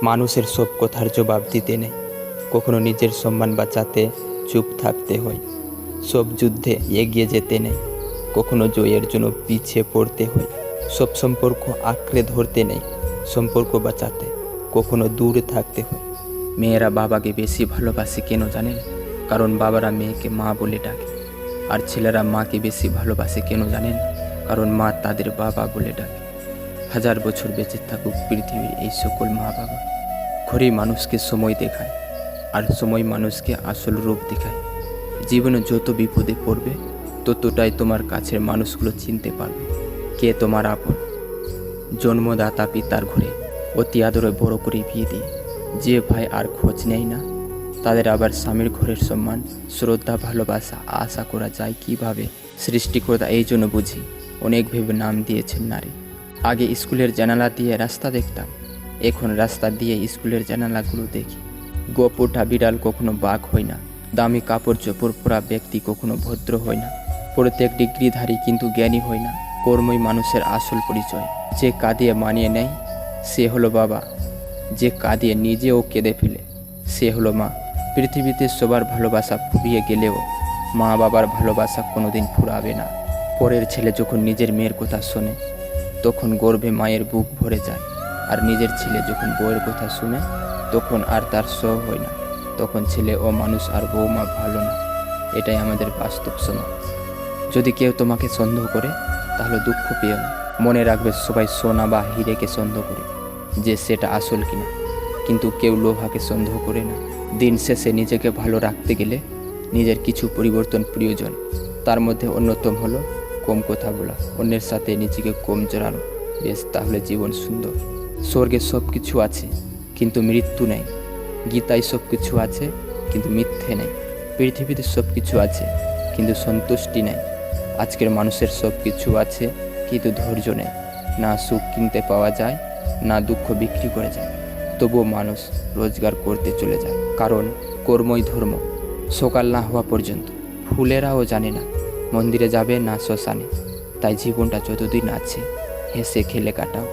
মানুষের সব কথার জবাব দিতে নেই, কখনো নিজের সম্মান বাঁচাতে চুপ থাকতে হয়। সব যুদ্ধে এগিয়ে যেতে নেই, কখনো জয়ের জন্য পিছিয়ে পড়তে হয়। সব সম্পর্ক আঁকড়ে ধরতে নেই, সম্পর্ক বাঁচাতে কখনো দূরে থাকতে হয়। মেয়েরা বাবাকে বেশি ভালোবাসে কেন জানেন? কারণ বাবারা মেয়েকে মা বলে ডাকে। আর ছেলেরা মাকে বেশি ভালোবাসে কেন জানেন? কারণ মা তাদের বাবা বলে ডাকে। 1000 বছর বেঁচে থাকুক পৃথিবীর এই সকল মা বাবা। ঘড়ি মানুষকে সময় দেখায়, আর সময় মানুষকে আসল রূপ দেখায়। জীবনে যত বিপদে পড়বে ততটাই তোমার কাছের মানুষগুলো চিনতে পারবে কে তোমার আপন। জন্মদাতা পিতার ঘরে অতি আদরে বড় করে বিয়ে দিয়ে যে ভাই আর খোঁজ নেয় না, তাদের আবার স্বামীর ঘরের সম্মান, শ্রদ্ধা, ভালোবাসা আশা করা যায় কিভাবে? সৃষ্টিকর্তা এই জন্য বুঝি অনেক ভেবে নাম দিয়েছেন নারী। আগে স্কুলের জানালা দিয়ে রাস্তা দেখতাম, এখন রাস্তা দিয়ে স্কুলের জানালাগুলো দেখি। গোপোটা বিড়াল কখনো বাঘ হয় না, দামি কাপড় চোপড় পরা ব্যক্তি কখনো ভদ্র হয় না, প্রত্যেক ডিগ্রিধারী কিন্তু জ্ঞানী হয় না। কর্মই মানুষের আসল পরিচয়। যে কাঁদিয়ে মানিয়ে নেয় সে হলো বাবা, যে কাঁদিয়ে নিজেও কেঁদে ফেলে সে হলো মা। পৃথিবীতে সবার ভালোবাসা ফুরিয়ে গেলেও মা বাবার ভালোবাসা কোনোদিন ফুরাবে না। পরের ছেলে যখন নিজের মেয়ের কথা শোনে তখন গর্বে মায়ের বুক ভরে যায়, আর নিজের ছেলে যখন বউয়ের কথা শুনে তখন আর তার সহ হয় না। তখন ছেলে ও মানুষ আর বৌমা ভালো না। এটাই আমাদের বাস্তব সমাজ। যদি কেউ তোমাকে সন্দেহ করে তাহলে দুঃখ পেও না। মনে রাখবে সবাই সোনা বা হিরেকে সন্দেহ করে যে সেটা আসল কিনা, কিন্তু কেউ লোহাকে সন্দেহ করে না। দিন শেষে নিজেকে ভালো রাখতে গেলে নিজের কিছু পরিবর্তন প্রয়োজন। তার মধ্যে অন্যতম হলো কম কথা বলা, অন্যের সাথে নিজেকে কম জড়ানো। বেশ, তাহলে জীবন সুন্দর। স্বর্গে সব কিছু আছে কিন্তু মৃত্যু নেই। গীতায় সব কিছু আছে কিন্তু মিথ্যে নেই। পৃথিবীতে সব কিছু আছে কিন্তু সন্তুষ্টি নেই। আজকের মানুষের সব কিছু আছে কিন্তু ধৈর্য নেই। না সুখ কিনতে পাওয়া যায়, না দুঃখ বিক্রি করে যায়। তবুও মানুষ রোজগার করতে চলে যায়, কারণ কর্মই ধর্ম। সকাল না হওয়া পর্যন্ত ফুলেরাও জানে না মন্দিরে যাবে না শ্মশানে। তাই জীবনটা যতদিন আছে হেসে খেলে কাটাও।